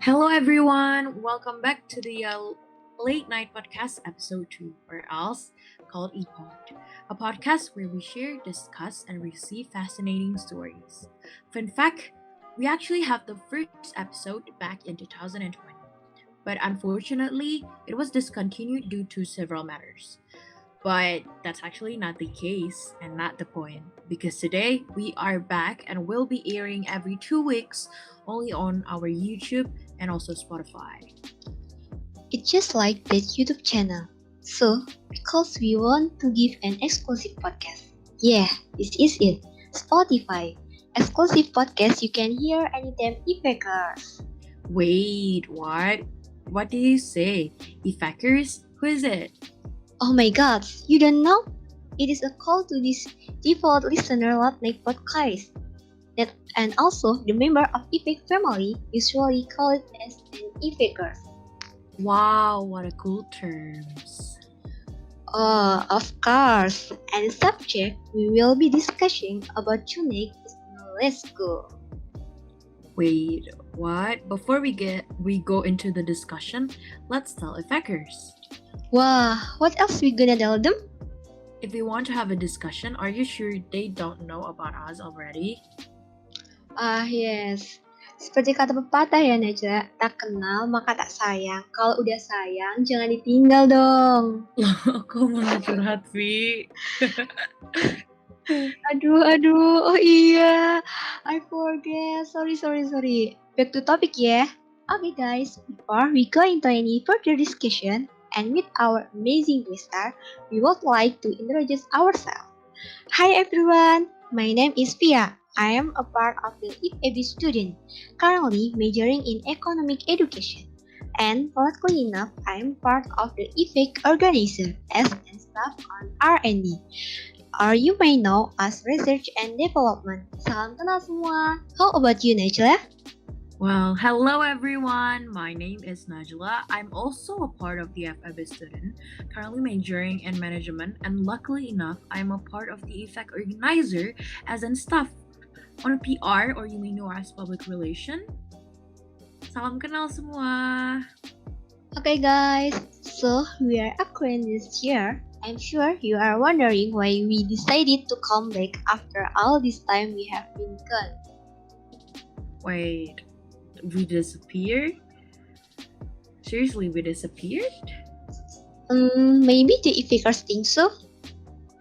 Hello, everyone. Welcome back to the Late Night Podcast episode 2, or else called ePod, a podcast where we share, discuss, and receive fascinating stories. Fun fact, we actually have the first episode back in 2020, but unfortunately, it was discontinued due to several matters. But that's actually not the case and not the point, because today we are back and will be airing every 2 weeks only on our YouTube and also Spotify. It's just like that YouTube channel. So, because we want to give an exclusive podcast. Yeah, this is it. Spotify. Exclusive podcast you can hear anytime Effectors. Wait, what? What did you say? Effectors? Who is it? Oh my god, you don't know? It is a call to this default listener late night podcast. That and also the member of Effect family usually call it as an Effectors. Wow, what a cool terms. Oh, of course. And subject we will be discussing about tunic is let's go. Wait, what? Before we go into the discussion, let's tell Effectors. Wah, what else we gonna tell them? If we want to have a discussion, are you sure they don't know about us already? Yes. Seperti kata pepatah ya Najla, tak kenal maka tak sayang. Kalau udah sayang, jangan ditinggal dong. Kok malah curhat, Vi? Aduh, oh iya. I forget. Sorry. Back to topic ya. Okay guys, before we go into any further discussion and meet our amazing guest star, we would like to introduce ourselves. Hi everyone, my name is Pia. I am a part of the IFEB student, currently majoring in economic education. And luckily enough, I am part of the IFEC organizer as and staff on R&D. Or you may know as research and development. Salam kenal semua. How about you, Najla? Well, hello everyone. My name is Najla. I'm also a part of the FIB student, currently majoring in management, and luckily enough, I'm a part of the effect organizer as in staff on a PR, or you may know as public relation. Salam kenal semua. Okay guys, so we are acquainted this year. I'm sure you are wondering why we decided to come back after all this time we have been gone. Wait, we disappeared? Seriously, we disappeared? Maybe the effectors think so.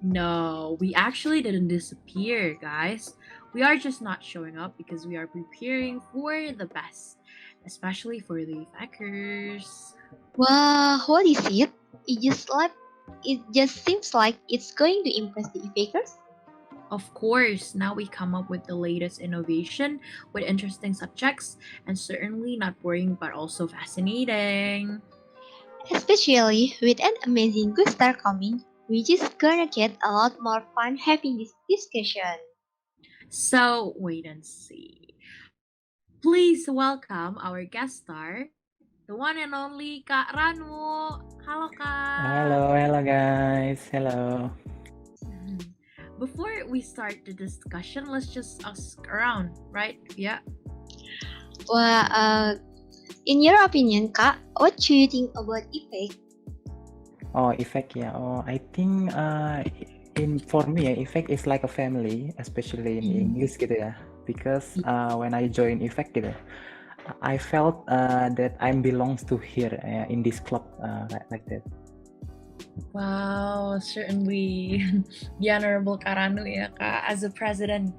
No, we actually didn't disappear, guys. We are just not showing up because we are preparing for the best, especially for the effectors. Wow, what is it? It just seems like it's going to impress the effectors. Of course, now we come up with the latest innovation with interesting subjects and certainly not boring but also fascinating. Especially with an amazing guest star coming, we just gonna get a lot more fun having this discussion. So, wait and see. Please welcome our guest star, the one and only Kak Ranu. Halo Kak. Hello guys. Hello. Before we start the discussion, let's just ask around, right? Yeah. Well, in your opinion, Kak, what do you think about effect? Oh, effect ya. Oh, I think for me effect is like a family, especially in English gitu ya. Because when I join effect gitu, I felt that I belongs to here in this club like that. Wow, certainly the Honorable Karanu ya Kak as a president.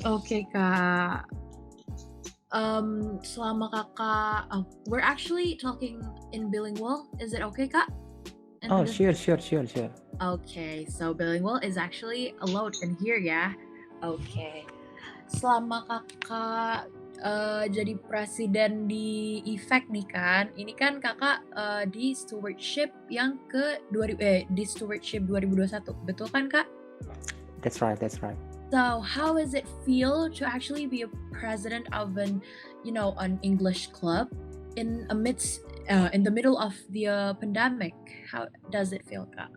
Okay Kak. Selama Kakak, we're actually talking in bilingual. Is it okay Kak? Oh, sure. Okay, so bilingual is actually allowed in here ya. Okay. Selama Kakak jadi presiden di effect nih kan, ini kan Kakak di stewardship yang di stewardship 2021, betul kan Kak? That's right. So how does it feel to actually be a president of an English club in the middle of the pandemic? How does it feel, Kak?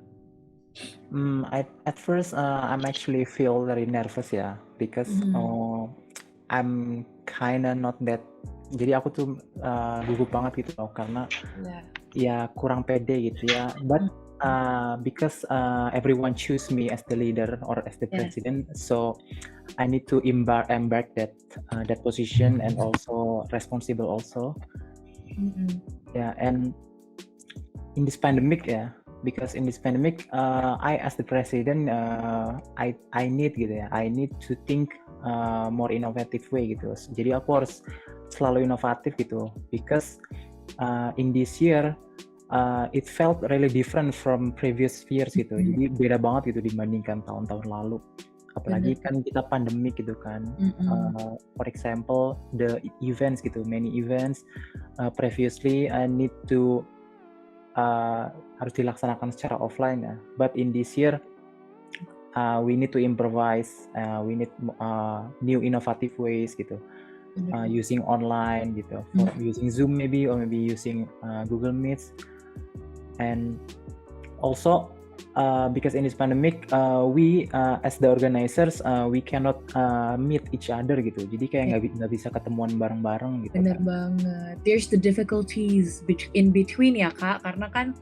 At first I'm actually feel very nervous ya because I'm kinda not that. Jadi aku tuh gugup banget gitu loh karena Yeah. ya kurang pede gitu ya. But because everyone choose me as the leader or as the Yes. president, so I need to embark that position and also responsible also. Mm-mm. Yeah, and in this pandemic because in this pandemic I as the president I need gitu ya, I need to think more innovative way gitu. Jadi aku harus selalu inovatif gitu because in this year it felt really different from previous years gitu. Mm-mm. Jadi beda banget gitu dibandingkan tahun-tahun lalu. Apalagi Bener. kan kita pandemi gitu kan. Mm-mm. For example, the events gitu, many events previously I need to harus dilaksanakan secara offline ya. But in this year we need to improvise, we need new innovative ways gitu. Bener. Using online gitu, for using Zoom maybe or maybe using Google Meets. And also because in this pandemic we as the organizers we cannot meet each other gitu. Jadi kayak nggak bisa ketemuan bareng-bareng gitu. Bener banget. There's the difficulties in between ya Kak, karena kan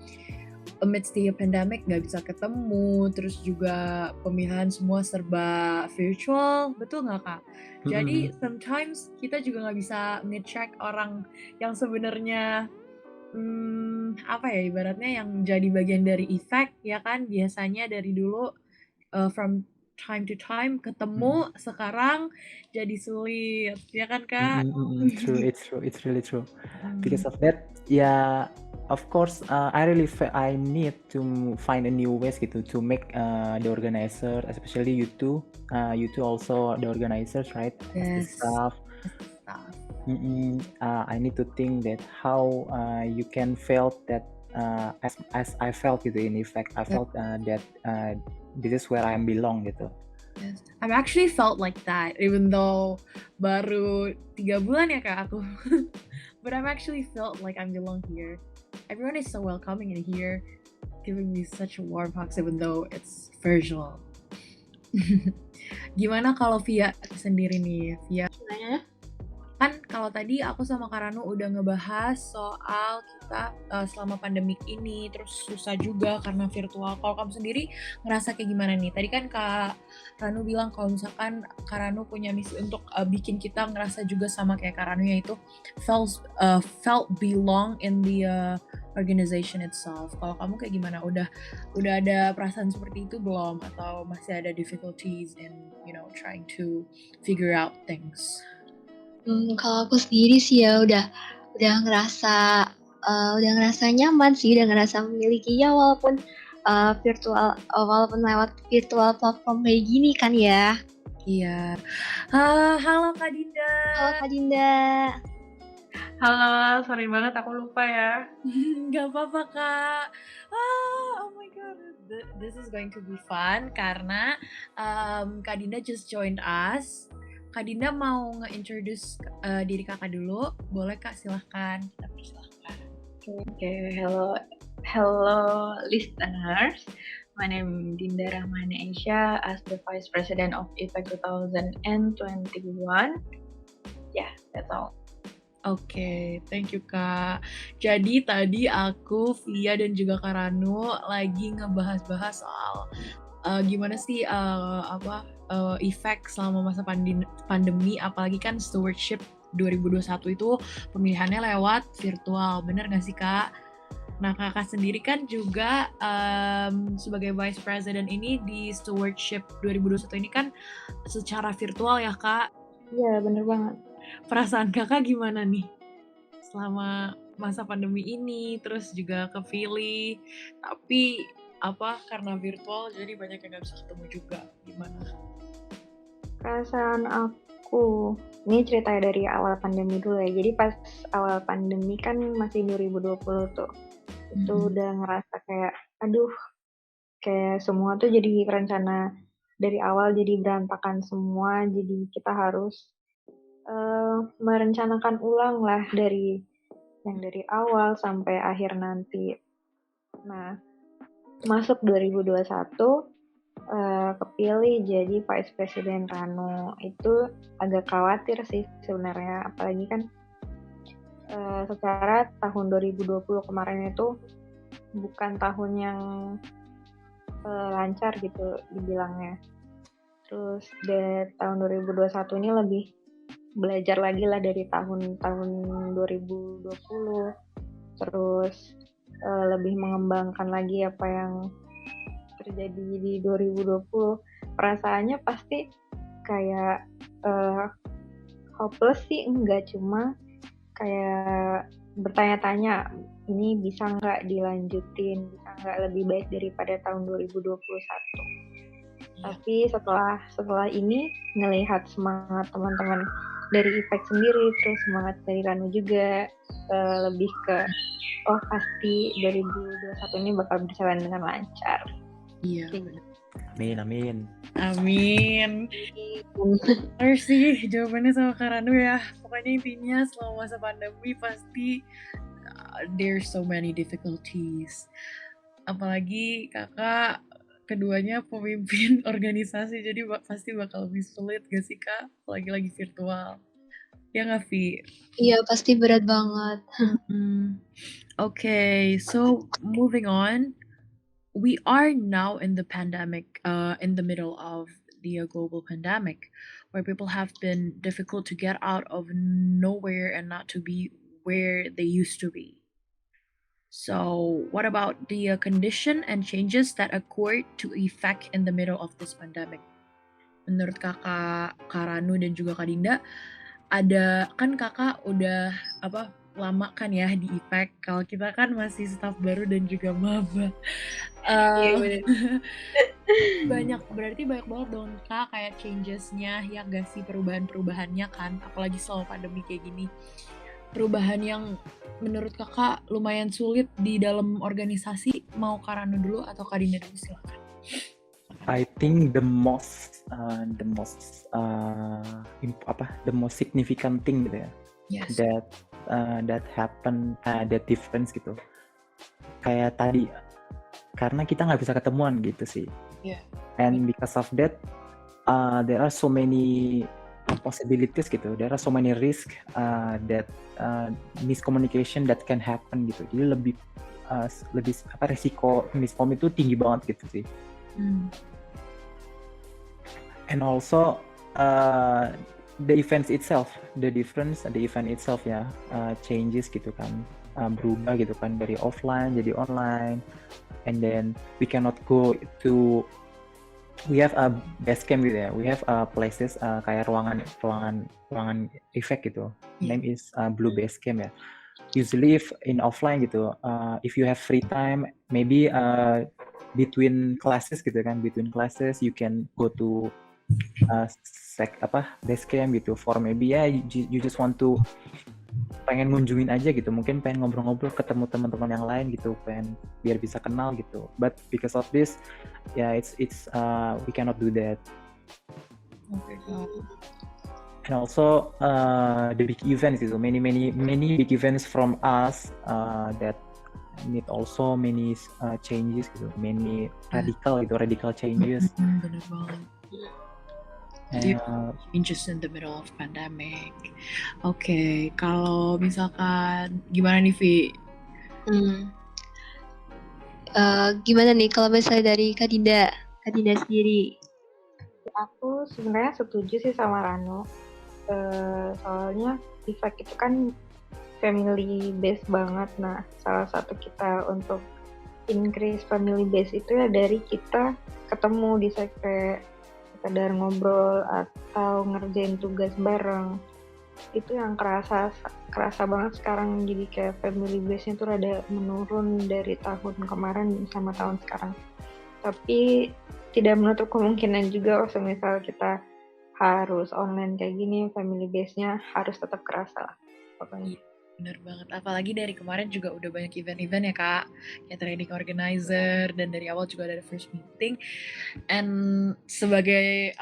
amidst the pandemic nggak bisa ketemu, terus juga pemilihan semua serba virtual, betul nggak Kak? Jadi sometimes kita juga nggak bisa nge-check orang yang sebenarnya apa ya ibaratnya yang jadi bagian dari efek ya kan, biasanya dari dulu from time to time ketemu, sekarang jadi sulit ya kan Kak? True, it's really true. Because of that, yeah, of course, I need to find a new ways gitu to make the organizer, especially you two also the organizers, right? As the Yes. staff. Stuff. I need to think that how you can felt that as I felt gitu in effect, I felt that this is where I belong gitu. Yes. I've actually felt like that even though baru 3 bulan ya Kak aku. But I've actually felt like I belong here. Everyone is so welcoming in here, giving me such warm hugs even though it's virtual. Gimana kalau Via sendiri nih? Via, Gimana? kan kalau tadi aku sama Kak Ranu udah ngebahas soal kita selama pandemik ini, terus susah juga karena virtual. Kalau kamu sendiri ngerasa kayak gimana nih? Tadi kan Kak Ranu bilang kalau misalkan Kak Ranu punya misi untuk bikin kita ngerasa juga sama kayak Kak Ranu, yaitu felt belong in the organization itself. Kalau kamu kayak gimana? Udah ada perasaan seperti itu belum? Atau masih ada difficulties in trying to figure out things? Kalau aku sendiri sih ya udah ngerasa nyaman sih, udah ngerasa memilikinya walaupun walaupun lewat virtual platform kayak gini kan ya. Iya. Halo Kak Dinda. Halo Kak Dinda. Halo, sorry banget aku lupa ya. Gak apa-apa Kak. Oh my god, this is going to be fun karena Kak Dinda just joined us. Kak Dinda mau nge-introduce diri kakak dulu. Boleh Kak, silahkan. Kita persilahkan. Okay, hello listeners. My name is Dinda Rahmana Asia as the Vice President of IPEC 2021. Yeah, that's all. Oke, thank you Kak. Jadi tadi aku, Via dan juga Kak Ranu lagi ngebahas-bahas soal gimana sih efek selama masa pandemi, apalagi kan stewardship 2021 itu pemilihannya lewat virtual, bener gak sih Kak? Nah kakak sendiri kan juga sebagai Vice President ini di stewardship 2021 ini kan secara virtual ya Kak? Iya, bener banget. Perasaan kakak gimana nih selama masa pandemi ini, terus juga kepilih, tapi karena virtual jadi banyak yang gak bisa ketemu juga, gimana? Perasaan aku, ini ceritanya dari awal pandemi dulu ya. Jadi pas awal pandemi kan masih 2020 tuh, itu udah ngerasa kayak, aduh, kayak semua tuh jadi rencana dari awal jadi berantakan semua. Jadi kita harus merencanakan ulang lah dari awal sampai akhir nanti. Nah, masuk 2021 kepilih jadi Vice President Rano. Itu agak khawatir sih sebenarnya, apalagi kan secara tahun 2020 kemarin itu bukan tahun yang lancar gitu dibilangnya. Terus dari tahun 2021 ini lebih belajar lagi lah dari tahun-tahun 2020. Terus lebih mengembangkan lagi apa yang terjadi di 2020. Perasaannya pasti kayak hopeless sih, enggak, cuma kayak bertanya-tanya ini bisa nggak dilanjutin, bisa nggak lebih baik daripada tahun 2021. Tapi setelah ini ngelihat semangat teman-teman dari IPEK sendiri, terus semangat dari Ranu juga, lebih ke pasti 2021 ini bakal berjalan dengan lancar. Iya. Amin. Terus sih jawabannya sama Kak Ranu ya. Pokoknya intinya selama masa pandemi pasti there's so many difficulties. Apalagi kakak keduanya pemimpin organisasi, jadi pasti bakal lebih sulit gak sih Kak? Apalagi lagi virtual. Ya nggak, Vi? Iya, pasti berat banget. Okay, so moving on. We are now in the pandemic, in the middle of the global pandemic, where people have been difficult to get out of nowhere and not to be where they used to be. So, what about the condition and changes that occurred to effect in the middle of this pandemic? Menurut kakak Karanu dan juga Kak Dinda, ada kan kakak udah lama kan ya di IPEK. Kalau kita kan masih staf baru dan juga maba. Berarti banyak banget dong Kak kayak changesnya, ya gak sih, perubahannya kan, apalagi selama pandemi kayak gini. Perubahan yang menurut kakak lumayan sulit di dalam organisasi, mau Kak Ranu dulu atau Kak Dinda dulu, silakan. I think the most significant thing gitu ya, Yes. that happen, that difference gitu. Kayak tadi, karena kita nggak bisa ketemuan gitu sih. Yeah. And because of that, there are so many possibilities gitu. There are so many risks that miscommunication that can happen gitu. Jadi lebih resiko miskom itu tinggi banget gitu sih. And also the event itself ya changes gitu kan, berubah gitu kan, dari offline jadi online, and then we cannot go to, we have a base camp gitu ya, we have places kayak ruangan effect gitu, name is Blue Base Camp ya. Usually if in offline gitu, if you have free time, maybe between classes you can go to base camp gitu, for maybe you just want to pengen ngunjungin aja gitu, mungkin pengen ngobrol-ngobrol, ketemu teman-teman yang lain gitu, pengen biar bisa kenal gitu. But because of this, it's we cannot do that. Okay. And also the big events gitu, many big events from us that need also many changes gitu, many radical changes. Bener banget. Changes in the middle of pandemic. Oke, kalau misalkan gimana nih, Vi? Gimana nih kalau misalnya dari Kak Dinda sendiri? Aku sebenarnya setuju sih sama Rano. Soalnya IPEK itu kan family base banget. Nah, salah satu kita untuk increase family base itu ya dari kita ketemu di sekedar ngobrol atau ngerjain tugas bareng. Itu yang kerasa banget sekarang, jadi kayak family base-nya tuh rada menurun dari tahun kemarin sama tahun sekarang. Tapi tidak menutup kemungkinan juga kalau misal kita harus online kayak gini, family base-nya harus tetap kerasa lah pokoknya. Bener banget, apalagi dari kemarin juga udah banyak event-event ya Kak, kayak training organizer, dan dari awal juga ada first meeting. And sebagai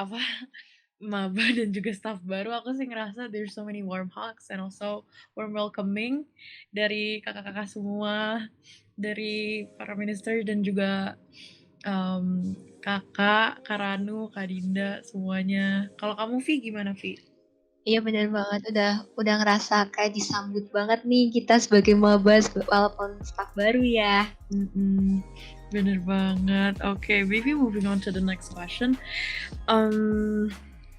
maba dan juga staff baru, aku sih ngerasa there's so many warm hugs and also warm welcoming dari kakak-kakak semua, dari para minister dan juga kakak, Kak Ranu, Kak Dinda, semuanya. Kalau kamu Vi gimana Vi? Iya bener banget, udah ngerasa kayak disambut banget nih kita sebagai maba walaupun staff baru ya. Bener banget. Okay, maybe moving on to the next question.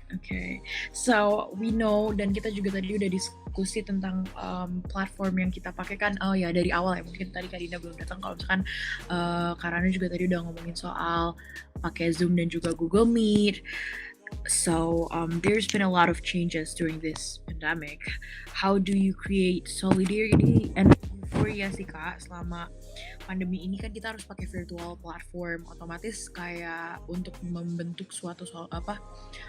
Okay, so we know dan kita juga tadi udah diskusi tentang platform yang kita pakai kan. Oh ya dari awal ya, mungkin tadi Kak Dinda belum datang. Kalau misalkan Kak Ranu juga tadi udah ngomongin soal pakai Zoom dan juga Google Meet. So there's been a lot of changes during this pandemic. How do you create solidarity and euphoria sih Kak selama pandemi ini kan kita harus pakai virtual platform, otomatis kayak untuk membentuk suatu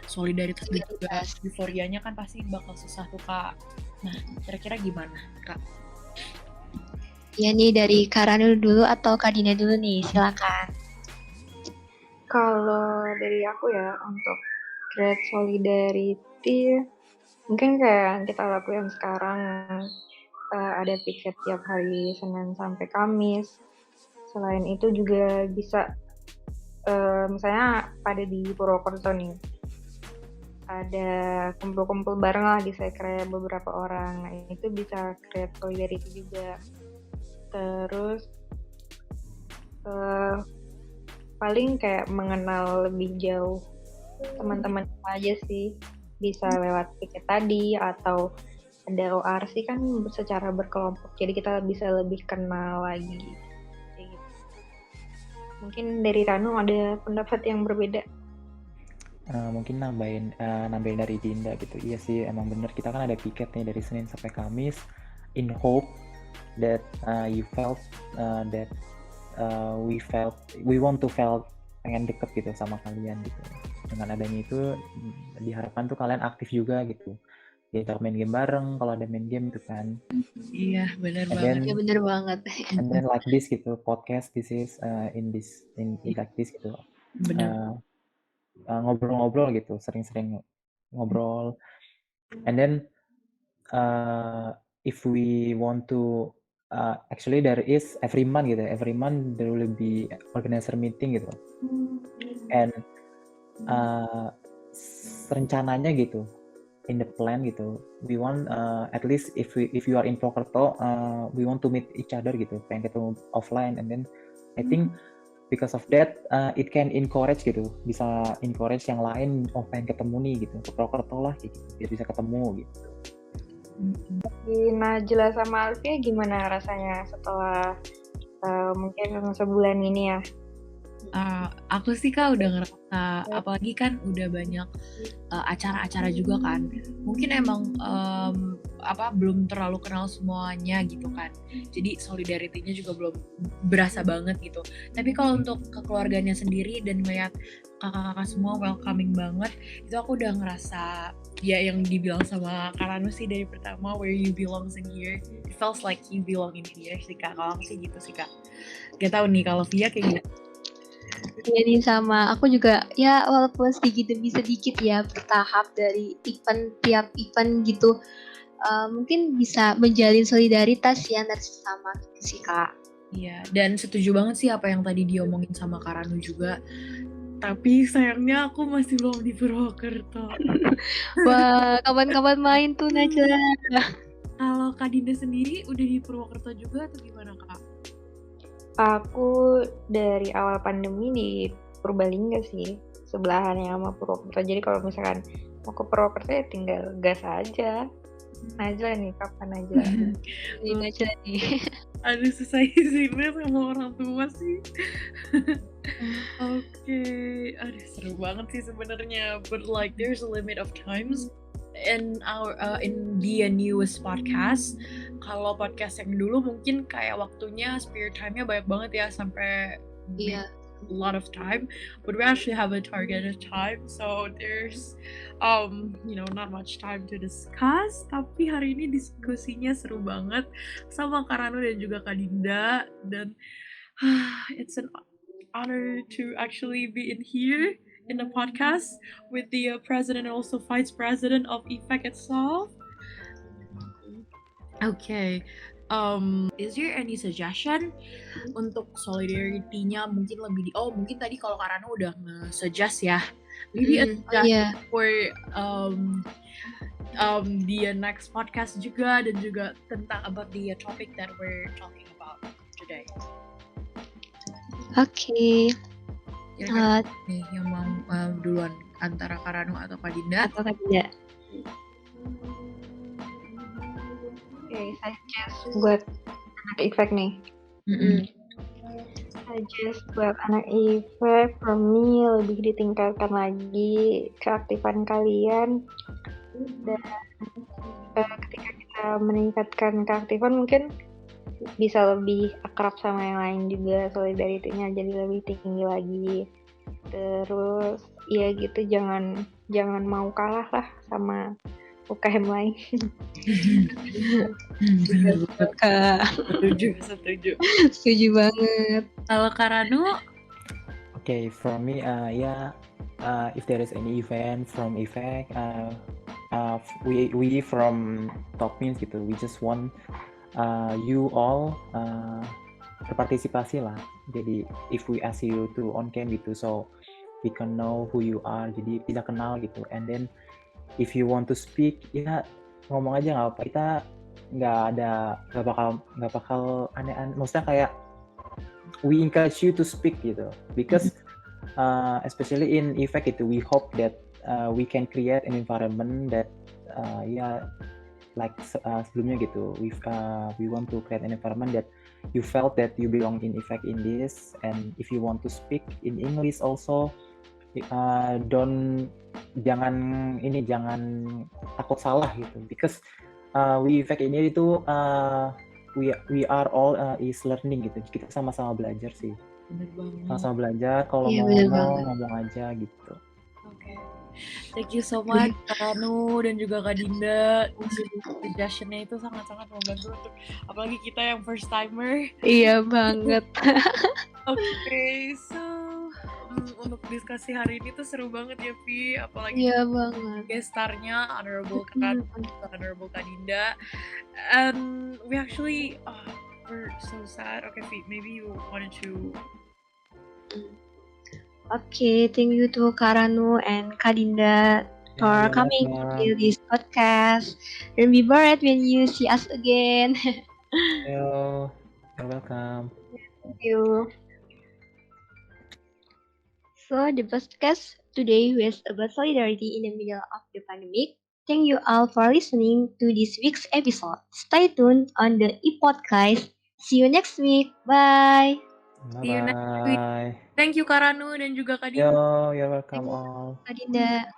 solidaritas dan juga euforianya kan pasti bakal susah tuh Kak. Nah kira-kira gimana Kak? Ya nih dari Kak Ranu dulu atau Kak Dina dulu nih, silakan. Kalau dari aku ya untuk create solidarity mungkin kayak yang kita lakuin sekarang, ada piket tiap hari Senin sampai Kamis. Selain itu juga bisa misalnya pada di Purwokerto nih ada kumpul-kumpul bareng lah di sekre beberapa orang. Nah itu bisa create solidarity juga. Terus paling kayak mengenal lebih jauh teman-teman aja sih, bisa lewat piket tadi atau ada ORC kan secara berkelompok, jadi kita bisa lebih kenal lagi. Kayak gitu. Mungkin dari Ranu ada pendapat yang berbeda. Mungkin nambahin dari Dinda gitu. Iya sih, emang bener kita kan ada piket nih dari Senin sampai Kamis, in hope that you felt that we want to felt pengen deket gitu sama kalian gitu. Dengan adanya itu diharapkan tuh kalian aktif juga gitu. Diajak main game bareng kalau ada main game tuh kan. Iya benar And banget. then, Ya bener banget. and then like this gitu, podcast this is in like this gitu. Benar. Ngobrol-ngobrol gitu, sering-sering ngobrol. And then if we want to actually there is every month there will be organizer meeting gitu. And rencananya gitu in the plan gitu, we want at least if you are in Purwokerto, we want to meet each other gitu, pengen ketemu offline. And then I think because of that it can encourage gitu, bisa encourage yang lain, oh pengen ketemu nih gitu, ke Purwokerto lah gitu, biar bisa ketemu gitu. Najla sama Alfia gimana rasanya setelah mungkin sebulan ini ya? Aku sih Kak udah ngerasa, apalagi kan udah banyak acara-acara juga kan. Mungkin emang belum terlalu kenal semuanya gitu kan. Jadi solidarity-nya juga belum berasa banget gitu. Tapi kalau untuk kekeluarganya sendiri dan ngeliat kakak-kakak semua welcoming banget, itu aku udah ngerasa ya yang dibilang sama Kak Ranu sih dari pertama, where you belong in here, it feels like you belong in here sih Kak. Kalau aku sih gitu sih Kak. Gak tau nih kalau Via kayak gimana? Iya nih sama, aku juga ya walaupun sedikit demi sedikit ya bertahap dari tiap event gitu, mungkin bisa menjalin solidaritas ya dari sesama gitu sih Kak. Iya, dan setuju banget sih apa yang tadi diomongin sama Kak Ranu juga. Tapi sayangnya aku masih belum di Purwokerto. Wah, kapan-kapan main tuh Najla. Kalau Kak Dinda sendiri udah di Purwokerto juga atau gimana Kak? Aku dari awal pandemi di Purbalingga sih, sebelahannya sama Purwokerto. Jadi kalau misalkan mau ke Purwokerto ya tinggal gas aja. Najla nih, kapan Najla? Ini Najla nih. Aduh susah izinnya sama orang tua sih. Oke, aduh seru banget sih sebenarnya. But like there's a limit of times in our in the newest podcast. Kalau podcast yang dulu mungkin kayak waktunya spare time-nya banyak banget ya sampai Iya. a lot of time, but we actually have a targeted time, so there's not much time to discuss. Tapi hari ini diskusinya seru banget sama Kak Ranu dan juga Kak Dinda, dan it's an honor to actually be in here in the podcast with the president and also vice president of IFEC itself. Okay, is there any suggestion untuk solidarity-nya mungkin lebih mungkin tadi kalau Karano udah nge-suggest ya, maybe a suggestion for the next podcast juga, dan juga tentang about the topic that we're talking about today. Oke. Kira-kira nih yang mau duluan antara Karano atau Kak Dinda? Atau Kak Dinda. Oke, suggest buat anak IFEK nih. Suggest buat anak IFEK, for me lebih ditingkatkan lagi keaktifan kalian. Dan ketika kita meningkatkan keaktifan mungkin bisa lebih akrab sama yang lain juga, solidarity-nya jadi lebih tinggi lagi. Terus ya gitu, jangan mau kalah lah sama UKM lain. Setuju banget. Kalau Karano? Okay, for me, if there is any event from IFEK, we from Topins gitu, we just want you all berpartisipasi lah. Jadi if we ask you to on cam gitu, so we can know who you are. Jadi tidak kenal gitu. And then if you want to speak, ya ngomong aja, nggak apa. Kita nggak bakal aneh-aneh. Maksudnya kayak we encourage you to speak gitu, because especially in IFEK itu, we hope that we can create an environment that like sebelumnya gitu, we want to create an environment that you felt that you belong in IFEK in this, and if you want to speak in English also, jangan takut salah gitu, because we IFEK ini itu we are all is learning gitu, kita sama-sama belajar sih. Bener banget. Sama-sama belajar, kalau mau ngomong aja gitu. Oke. Thank you so much Karano dan juga Kak Dinda. Suggestion-nya itu sangat-sangat membantu untuk apalagi kita yang first timer. Iya banget. Oke, so untuk diskusi hari ini tuh seru banget ya Vi, apalagi iya banget. Guest star-nya Honorable Karano, Honorable Kak Dinda, and we actually we're so sad. Okay, Vi, maybe you wanted to. Okay, thank you to Karano and Kak Dinda for coming to this podcast. Remember it when you see us again. You're welcome. Thank you. So the podcast today was about solidarity in the middle of the pandemic. Thank you all for listening to this week's episode. Stay tuned on the e-podcast. See you next week. Bye. See you next week. Thank you Karano dan juga Kak Dinda. You're welcome all. Kak Dinda.